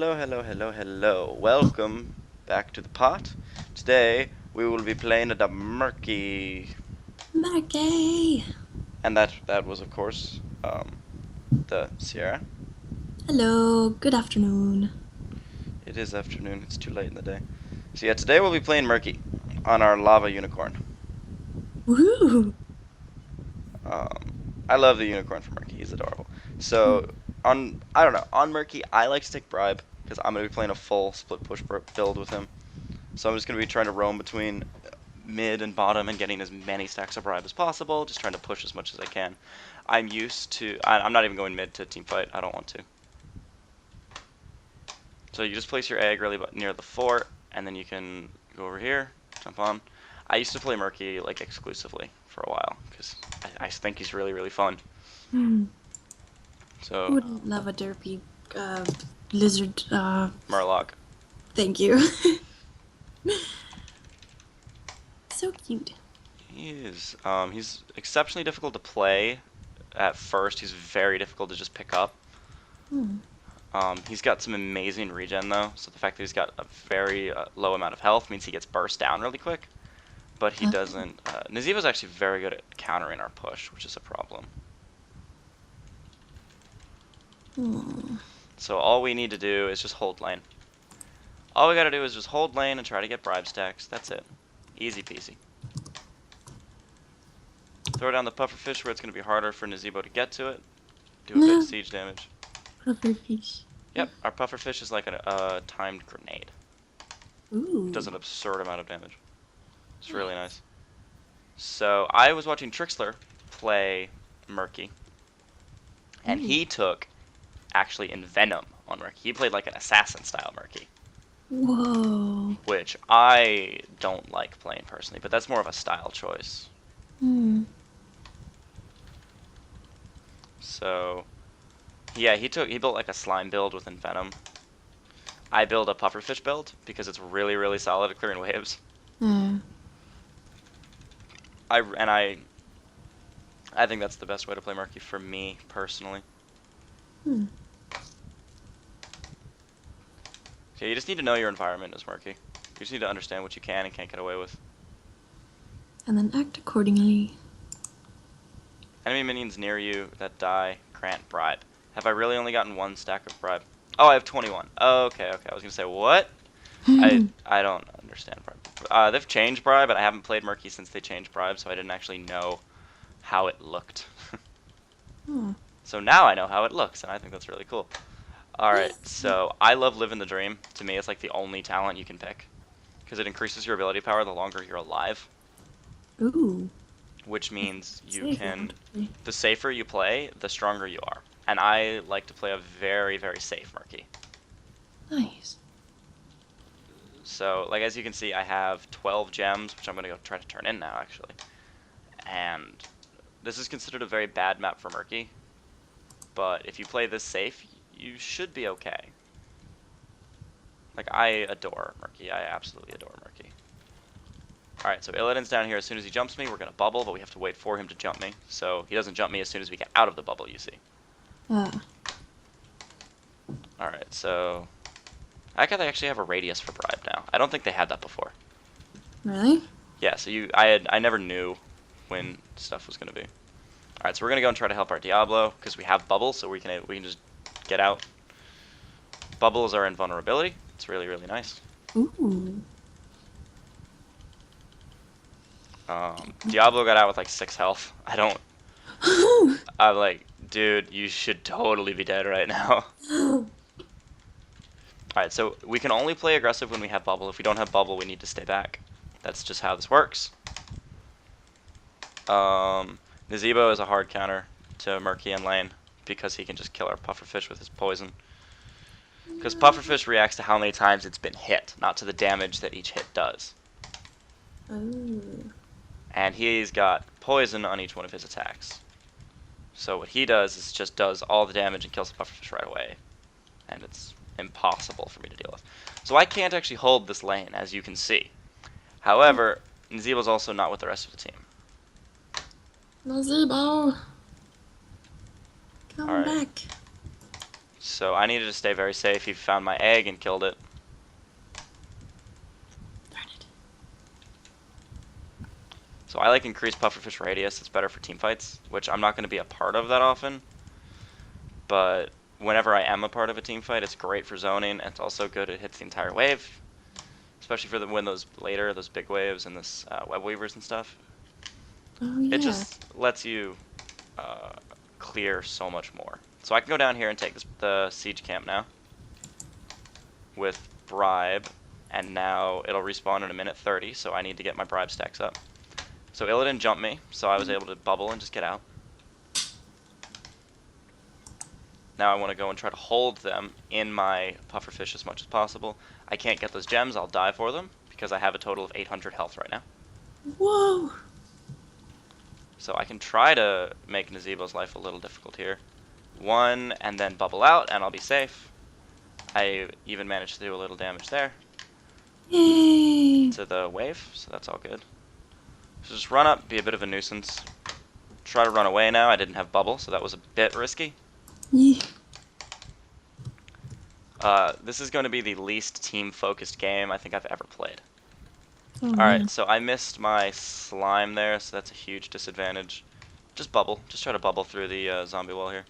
hello. Welcome back to the pot. Today we will be playing the Murky, Murky! and that was of course the Sierra. Hello, good afternoon. It is afternoon. It's too late in the day. So yeah, today we'll be playing Murky on our lava unicorn. Woo! I love the unicorn from Murky. He's adorable. So on I don't know on Murky I like to take bribe because I'm gonna be playing a full split push build with him. So I'm just gonna be trying to roam between mid and bottom and getting as many stacks of bribe as possible, just trying to push as much as I can. I'm used to, I'm not even going mid to team fight, I don't want to. So you just place your egg really near the fort, and then you can go over here, jump on. I used to play Murky like exclusively for a while, because I think he's really fun. Hmm. Who So, wouldn't love a derpy lizard? Murloc. Thank you. So cute. He is, he's exceptionally difficult to play at first. He's very difficult to just pick up. Hmm. He's got some amazing regen though, so the fact that he's got a very low amount of health means he gets burst down really quick. But he doesn't. Nazeeva's actually very good at countering our push, which is a problem. So all we need to do is just hold lane. All we gotta do is just hold lane and try to get bribe stacks. That's it. Easy peasy. Throw down the pufferfish where it's gonna be harder for Nazeebo to get to it. Do a bit of siege damage. Pufferfish. Yep, our pufferfish is like a timed grenade. Ooh. It does an absurd amount of damage. It's really nice. So I was watching Trixler play Murky, and he took actually in Venom on Murky. He played like an assassin style Murky, Whoa. which I don't like playing personally, but that's more of a style choice. Hmm. So yeah, he built like a slime build within Venom. I build a pufferfish build because it's really solid at clearing waves. Hmm. I think that's the best way to play Murky for me personally. Hmm. Okay, you just need to know your environment as Murky. You just need to understand what you can and can't get away with. And then act accordingly. Enemy minions near you that die grant bribe. Have I really only gotten one stack of bribe? Oh, I have 21. Oh, okay. I was gonna say what? I don't understand bribe. They've changed bribe, but I haven't played Murky since they changed bribe, so I didn't actually know how it looked. So now I know how it looks, and I think that's really cool. Alright, so I love living the dream. To me, it's like the only talent you can pick, because it increases your ability power the longer you're alive. Ooh. Which means you Safe can, one. the safer you play, the stronger you are. And I like to play a very safe Murky. Nice. So, like as you can see, I have 12 gems, which I'm going to go try to turn in now, actually. And this is considered a very bad map for Murky, but if you play this safe, you should be okay. Like, I adore Murky. I absolutely adore Murky. Alright, so Illidan's down here. As soon as he jumps me, we're going to bubble, but we have to wait for him to jump me. So he doesn't jump me as soon as we get out of the bubble, you see. Alright, so I think they actually have a radius for bribe now. I don't think they had that before. Really? Yeah, so I never knew when stuff was gonna be. Alright, so we're gonna go and try to help our Diablo, because we have bubble, so we can just get out. Bubbles are invulnerability. It's really nice. Ooh. Diablo got out with like 6 health. I'm like, dude, you should totally be dead right now. Alright, so we can only play aggressive when we have bubble. If we don't have bubble, we need to stay back. That's just how this works. Nazeebo is a hard counter to Murky and lane because he can just kill our pufferfish with his poison. Because pufferfish reacts to how many times it's been hit, not to the damage that each hit does. Oh. And he's got poison on each one of his attacks. So what he does is just does all the damage and kills the pufferfish right away. And it's impossible for me to deal with. So I can't actually hold this lane, as you can see. However, Nazeebo's also not with the rest of the team. Nazeebo! Come back. So I needed to stay very safe. He found my egg and killed it. Darn it. So I like increased pufferfish radius. It's better for team fights, which I'm not going to be a part of that often. But whenever I am a part of a team fight, it's great for zoning. And it's also good. It hits the entire wave, especially for when those big waves and this web weavers and stuff. Oh, It yeah. just lets you uh, clear so much more. So I can go down here and take the siege camp now with bribe, and now it'll respawn in a minute 30, so I need to get my bribe stacks up. So Illidan jumped me, so I was able to bubble and just get out. Now I want to go and try to hold them in my pufferfish as much as possible. I can't get those gems, I'll die for them, because I have a total of 800 health right now. Whoa. So I can try to make Nazebo's life a little difficult here. One, and then bubble out, and I'll be safe. I even managed to do a little damage there Yay. to the wave, so that's all good. So just run up, be a bit of a nuisance. Try to run away now. I didn't have bubble, so that was a bit risky. Yeah. This is going to be the least team-focused game I think I've ever played. Oh, Alright, man. so I missed my slime there, so that's a huge disadvantage. Just bubble. Just try to bubble through the zombie wall here.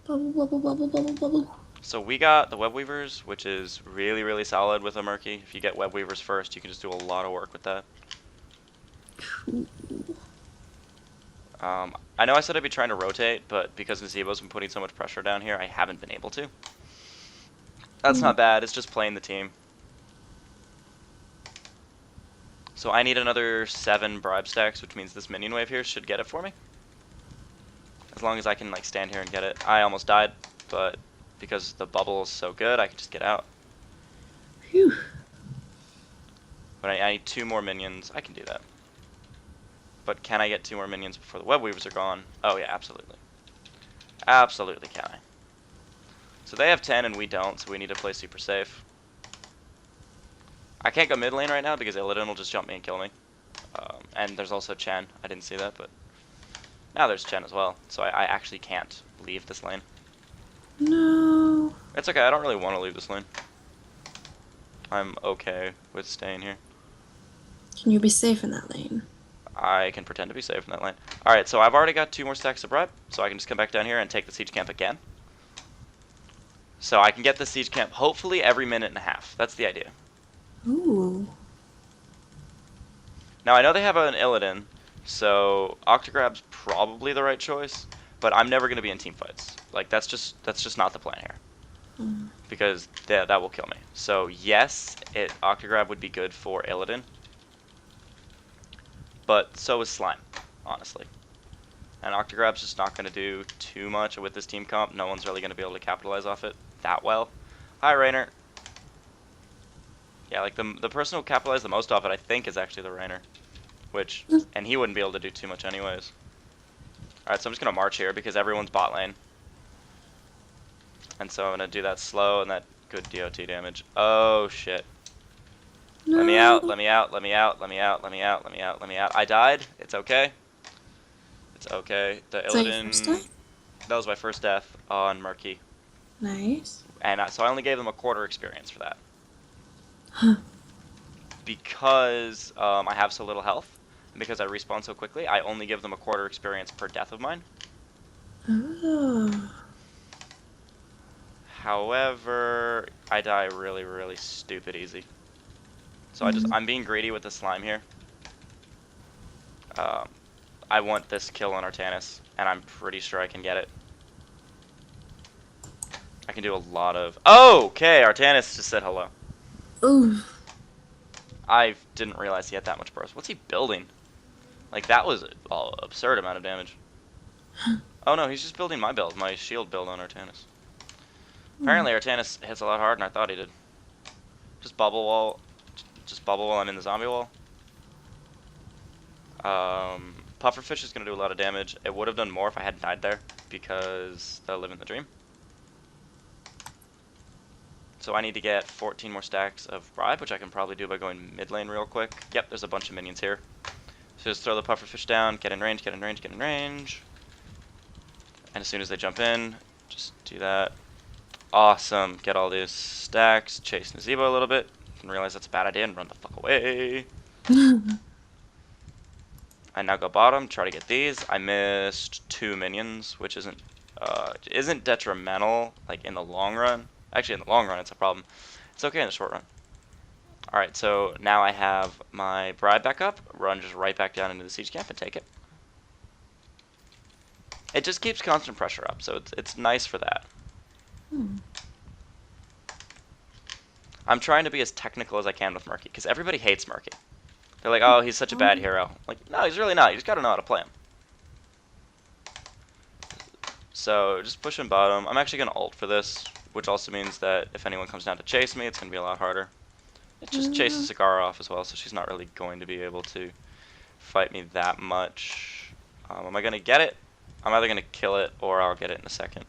Bubble, bubble, bubble, bubble, bubble. So we got the web weavers, which is really, really solid with a Murky. If you get web weavers first, you can just do a lot of work with that. I know I said I'd be trying to rotate, but because Nazebo's been putting so much pressure down here, I haven't been able to. That's not bad, it's just playing the team. So I need another 7 bribe stacks, which means this minion wave here should get it for me. As long as I can like stand here and get it. I almost died, but because the bubble is so good, I can just get out. Phew. But I need 2 more minions, I can do that. But can I get 2 more minions before the web weavers are gone? Oh yeah, absolutely. Absolutely can I. So they have 10 and we don't, so we need to play super safe. I can't go mid lane right now because Illidan will just jump me and kill me. And there's also Chen. I didn't see that, but now there's Chen as well. So I actually can't leave this lane. No. It's okay, I don't really want to leave this lane. I'm okay with staying here. Can you be safe in that lane? I can pretend to be safe in that lane. Alright, so I've already got 2 more stacks of bribe, so I can just come back down here and take the siege camp again. So I can get the siege camp hopefully every minute and a half. That's the idea. Ooh. Now I know they have an Illidan, so Octograb's probably the right choice, but I'm never going to be in team fights. Like that's just not the plan here. Because that will kill me. So yes, Octograb would be good for Illidan. But so is Slime, honestly. And Octograb's just not going to do too much with this team comp. No one's really going to be able to capitalize off it that well. Hi, Rainer. Yeah, like the person who'll capitalize the most off it, I think, is actually the Rainer. And he wouldn't be able to do too much anyways. Alright, so I'm just going to march here because everyone's bot lane. And so I'm going to do that slow and that good DOT damage. Oh, shit. No. Let me out, let me out, let me out, let me out, let me out, let me out, let me out. I died. It's okay. It's okay. The Illidan... That was my first death on Murky. Nice. And so I only gave them a quarter experience for that. Huh. Because I have so little health, and because I respawn so quickly, I only give them a quarter experience per death of mine. Oh. However, I die really, really stupid easy. So I'm being greedy with the slime here. I want this kill on Artanis, and I'm pretty sure I can get it. I can do a lot of... Oh, okay, Artanis just said hello. Ooh. I didn't realize he had that much burst. What's he building? Like, that was an absurd amount of damage. Oh no, he's just building my build, my shield build on Artanis. Apparently Artanis hits a lot harder than I thought he did. Just bubble wall I'm in the zombie wall. Pufferfish is going to do a lot of damage. It would have done more if I hadn't died there, because they'll live in the dream. So I need to get 14 more stacks of bribe, which I can probably do by going mid lane real quick. Yep, there's a bunch of minions here. So just throw the pufferfish down, get in range, get in range, get in range. And as soon as they jump in, Just do that. Awesome. Get all these stacks. Chase Nazebo a little bit. And realize that's a bad idea and run the fuck away. I now go bottom. Try to get these. I missed 2 minions, which isn't detrimental like in the long run. Actually, in the long run, it's a problem. It's okay in the short run. All right, so now I have my bribe back up. Run just right back down into the siege camp and take it. It just keeps constant pressure up, so it's nice for that. I'm trying to be as technical as I can with Murky, because everybody hates Murky. They're like, oh, he's such a bad hero. Like, no, he's really not. You just gotta know how to play him. So, just pushing bottom. I'm actually gonna ult for this, which also means that if anyone comes down to chase me, it's gonna be a lot harder. It just chases Cigar off as well, so she's not really going to be able to fight me that much. Am I gonna get it? I'm either gonna kill it, or I'll get it in a second.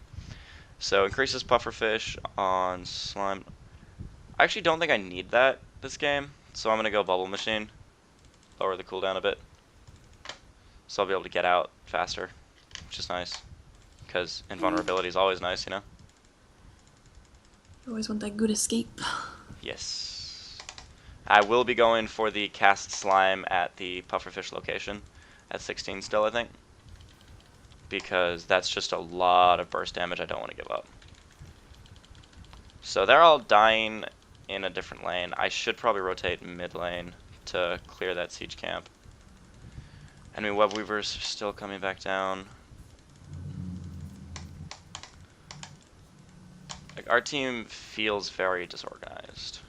So, increases pufferfish on slime. I actually don't think I need that this game, so I'm gonna go bubble machine. Lower the cooldown a bit. So I'll be able to get out faster, which is nice. Because invulnerability is always nice, you know? You always want that good escape. Yes. I will be going for the cast slime at the pufferfish location at 16 still, I think. Because that's just a lot of burst damage I don't want to give up. So they're all dying in a different lane. I should probably rotate mid lane to clear that siege camp. Enemy web weavers are still coming back down. Like, our team feels very disorganized.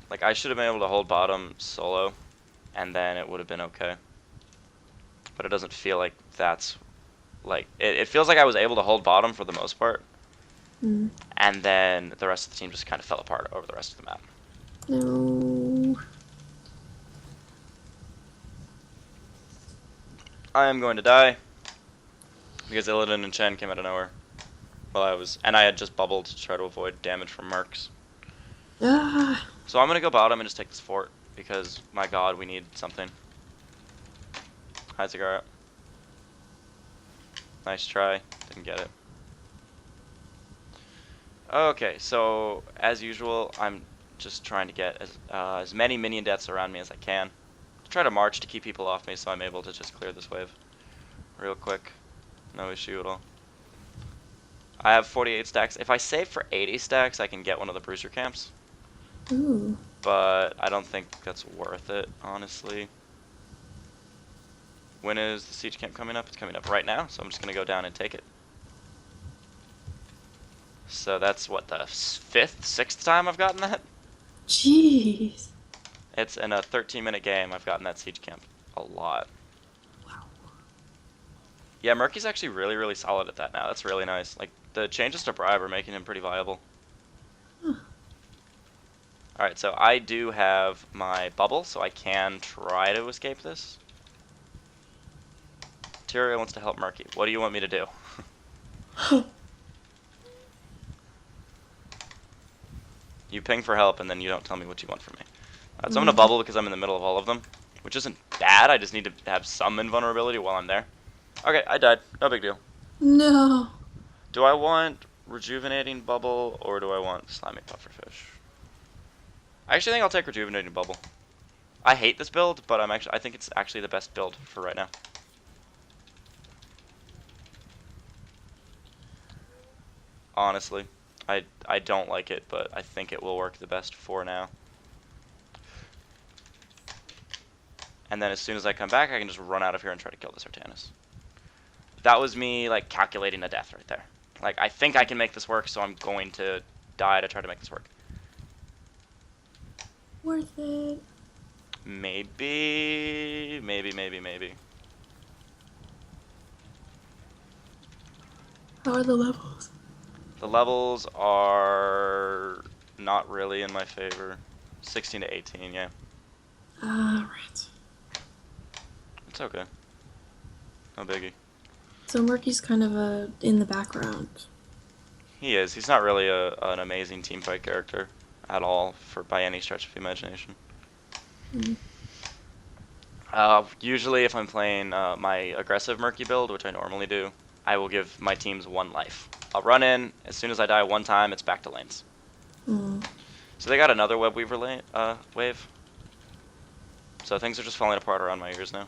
Like, I should have been able to hold bottom solo, and then it would have been okay. But it doesn't feel like that's like it feels like I was able to hold bottom for the most part. And then the rest of the team just kind of fell apart over the rest of the map. No. I am going to die because Illidan and Chen came out of nowhere. While I had just bubbled to try to avoid damage from Mercs. So I'm gonna go bottom and just take this fort because my god, we need something. Hi, Zagara. Nice try. Didn't get it. Okay, so as usual, I'm just trying to get as many minion deaths around me as I can. Try to march to keep people off me so I'm able to just clear this wave real quick. No issue at all. I have 48 stacks. If I save for 80 stacks, I can get one of the bruiser camps. Ooh. But I don't think that's worth it, honestly. When is the siege camp coming up? It's coming up right now, so I'm just going to go down and take it. So that's, what, the 5th, 6th time I've gotten that? Jeez. It's in a 13-minute game, I've gotten that siege camp a lot. Wow. Yeah, Murky's actually really, really solid at that now. That's really nice. Like, the changes to bribe are making him pretty viable. Huh. Alright, so I do have my bubble, so I can try to escape this. Tyria wants to help Murky. What do you want me to do? You ping for help, and then you don't tell me what you want from me. So I'm going to bubble because I'm in the middle of all of them, which isn't bad. I just need to have some invulnerability while I'm there. Okay, I died. No big deal. No. Do I want rejuvenating bubble, or do I want slimy pufferfish? I actually think I'll take rejuvenating bubble. I hate this build, but I think it's actually the best build for right now. Honestly, I don't like it, but I think it will work the best for now. And then as soon as I come back, I can just run out of here and try to kill this Artanis. That was me, like, calculating a death right there. Like, I think I can make this work, so I'm going to die to try to make this work. Worth it. Maybe. How are the levels? The levels are not really in my favor. 16 to 18, yeah. Right. It's okay. No biggie. So Murky's kind of in the background. He is. He's not really an amazing teamfight character at all, by any stretch of the imagination. Usually if I'm playing my aggressive Murky build, which I normally do, I will give my teams 1 life. I'll run in. As soon as I die 1 time, it's back to lanes. Mm. So they got another web weaver wave. So things are just falling apart around my ears now.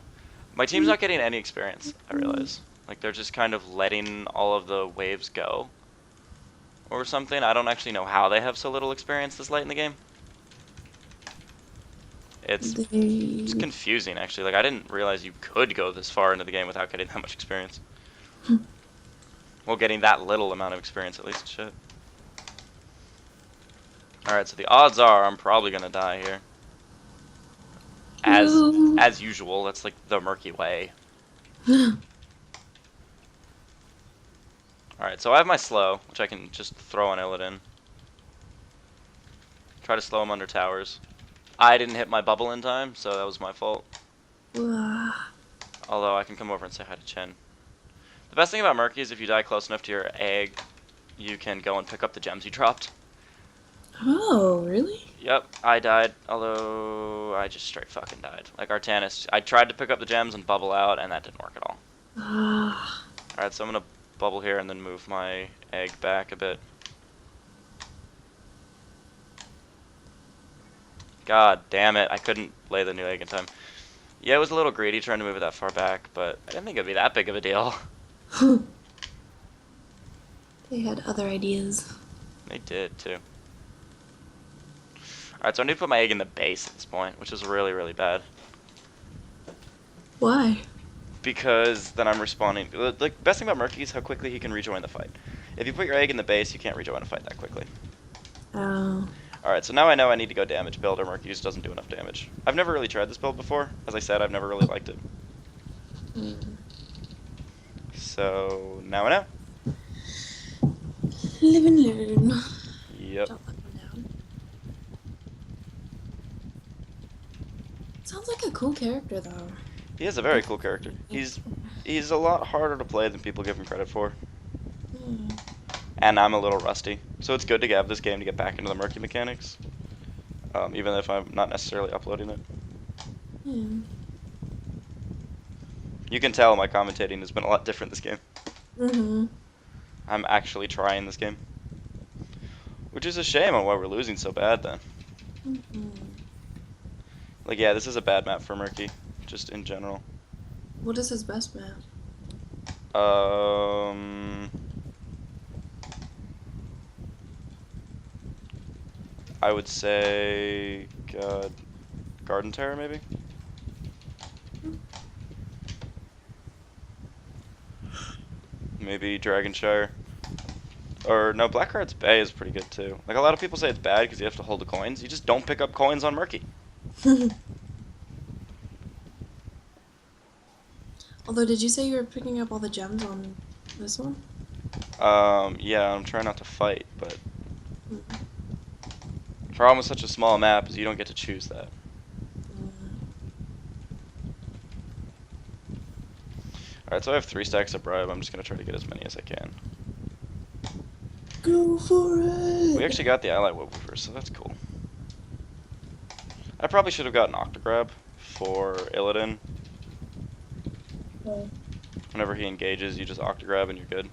My team's not getting any experience, I realize. Like, they're just kind of letting all of the waves go. Or something. I don't actually know how they have so little experience this late in the game. It's They. confusing, actually. Like, I didn't realize you could go this far into the game without getting that much experience. Well, getting that little amount of experience, at least. Shit. Alright, so the odds are I'm probably gonna die here. No. As usual, that's like the Murky way. Alright, so I have my slow, which I can just throw on Illidan. Try to slow him under towers. I didn't hit my bubble in time, so that was my fault. Although I can come over and say hi to Chen. The best thing about Murky is if you die close enough to your egg, you can go and pick up the gems you dropped. Oh, really? Yep, I died, although I just straight fucking died. Like Artanis, I tried to pick up the gems and bubble out, and that didn't work at all. Alright, so I'm gonna bubble here and then move my egg back a bit. God damn it, I couldn't lay the new egg in time. Yeah, it was a little greedy trying to move it that far back, but I didn't think it'd be that big of a deal. They had other ideas. They did, too. Alright, so I need to put my egg in the base at this point, which is really, really bad. Why? Because then I'm respawning. The best thing about Murky is how quickly he can rejoin the fight. If you put your egg in the base, you can't rejoin a fight that quickly. Oh. Alright, so now I know I need to go damage build, or Murky just doesn't do enough damage. I've never really tried this build before. As I said, I've never really liked it. So, now I know. Live and learn. Yep. Don't let them down. Sounds like a cool character, though. He is a very cool character. He's a lot harder to play than people give him credit for. And I'm a little rusty. So it's good to have this game to get back into the Murky mechanics. Even if I'm not necessarily uploading it. Yeah. You can tell my commentating has been a lot different this game. Mm-hmm. I'm actually trying this game. Which is a shame on why we're losing so bad then. Like, yeah, this is a bad map for Murky. Just in general. What is his best map? I would say, Garden Terror maybe? Maybe Dragonshire. Or, no, Blackheart's Bay is pretty good too. Like, a lot of people say it's bad because you have to hold the coins. You just don't pick up coins on Murky. Although, did you say you were picking up all the gems on this one? Yeah, I'm trying not to fight, but... The problem with such a small map is you don't get to choose that. Alright, so I have 3 stacks of bribe. I'm just going to try to get as many as I can. Go for it! We actually got the ally webweaver, so that's cool. I probably should have gotten Octograb for Illidan. Okay. Whenever he engages, you just Octograb and you're good.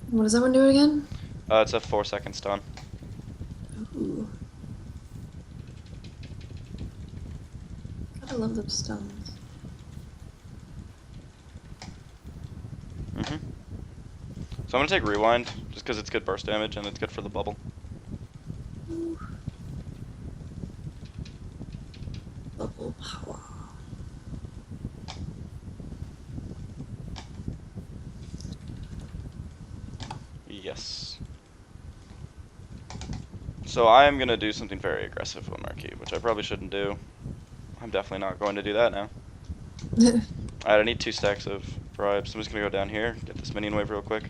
What does that one do again? It's a 4-second stun. Ooh. God, I love those stuns. So I'm going to take Rewind, just because it's good burst damage and it's good for the bubble. Bubble power. Yes. So I'm going to do something very aggressive with Murky, which I probably shouldn't do. I'm definitely not going to do that now. Alright, I need 2 stacks of bribes. I'm just going to go down here, get this minion wave real quick.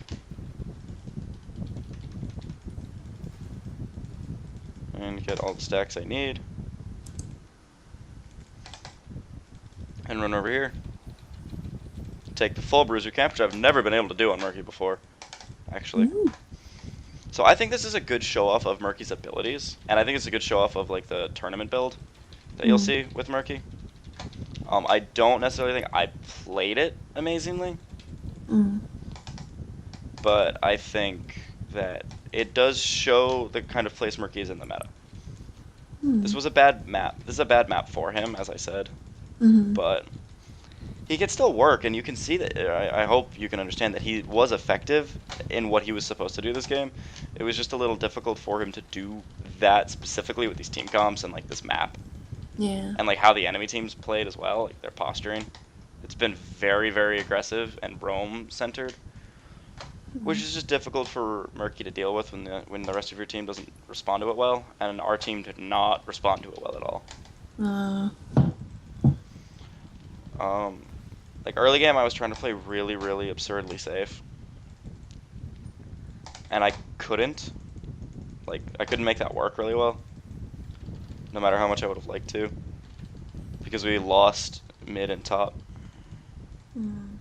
And get all the stacks I need. And run over here. Take the full bruiser camp, which I've never been able to do on Murky before, actually. Ooh. So I think this is a good show-off of Murky's abilities, and I think it's a good show-off of like the tournament build that you'll see with Murky. I don't necessarily think I played it amazingly, Mm. but I think that it does show the kind of place Murky is in the meta. This Mm. was a bad map. This is a bad map for him, as I said, Mm-hmm. but he can still work, and you can see that. I hope you can understand that he was effective in what he was supposed to do this game. It was just a little difficult for him to do that specifically with these team comps and like this map, Yeah. and like how the enemy teams played as well, like their posturing. It's been very, very aggressive and roam centered, which Mm. is just difficult for Murky to deal with when the rest of your team doesn't respond to it well, and our team did not respond to it well at all. Uh. Um, like early game, I was trying to play really, really absurdly safe, and I couldn't. Like I couldn't make that work really well, no matter how much I would have liked to, because we lost mid and top. Mm.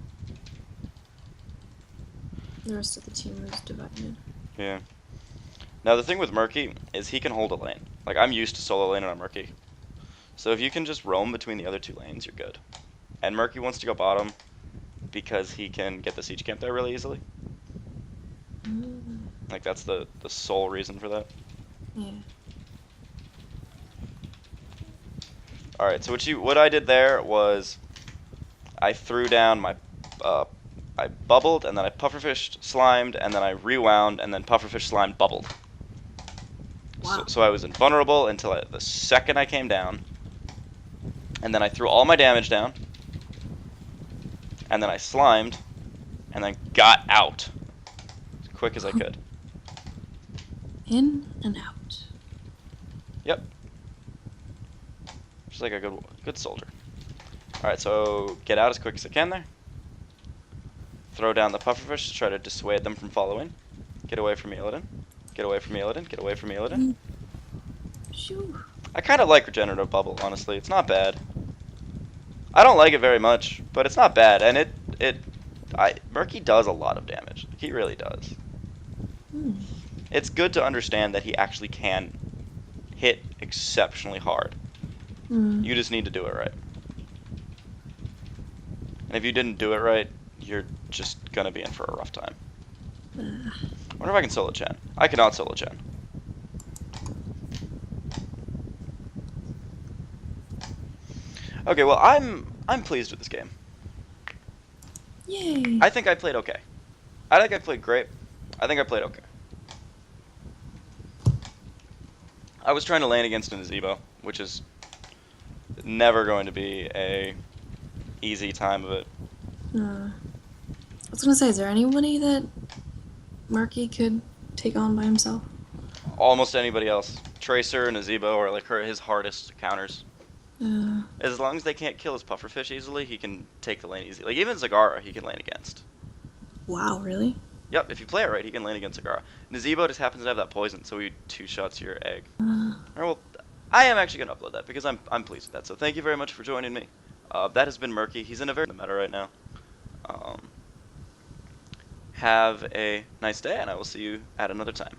The rest of the team was divided. Yeah. Now the thing with Murky is he can hold a lane. Like I'm used to solo lane on Murky, so if you can just roam between the other two lanes, you're good. And Murky wants to go bottom because he can get the siege camp there really easily. Mm. Like that's the sole reason for that. Yeah. All right. So what I did there was I threw down my uh, I bubbled and then I pufferfished, slimed, and then I rewound and then pufferfish, slimed, bubbled. So, Wow. so I was invulnerable until the second I came down, and then I threw all my damage down, and then I slimed, and then got out as quick as I could. In and out. Yep, just like a good soldier. All right, so get out as quick as I can there. Throw down the pufferfish to try to dissuade them from following. Get away from me, Illidan. Get away from me, Illidan. Get away from me, Illidan. Shoo. I kind of like regenerative bubble, honestly. It's not bad. I don't like it very much, but it's not bad, and Murky does a lot of damage. He really does. Mm. It's good to understand that he actually can hit exceptionally hard. Mm. You just need to do it right. And if you didn't do it right, you're just gonna be in for a rough time. I wonder if I can solo Chen. I cannot solo Chen. Okay, well I'm pleased with this game. Yay. I think I played okay. I think I played great. I think I played okay. I was trying to lane against an Azebo, which is never going to be a easy time of it. I was gonna say, is there anybody that Murky could take on by himself? Almost anybody else. Tracer and Azebo are like his hardest counters. As long as they can't kill his pufferfish easily, he can take the lane easy. Like even Zagara, he can lane against. Wow, really? Yep, if you play it right, he can lane against Zagara. Nazebo just happens to have that poison, so he two-shots your egg. Alright, well, I am actually going to upload that because I'm pleased with that. So thank you very much for joining me. That has been Murky. He's in a very meta right now. Have a nice day, and I will see you at another time.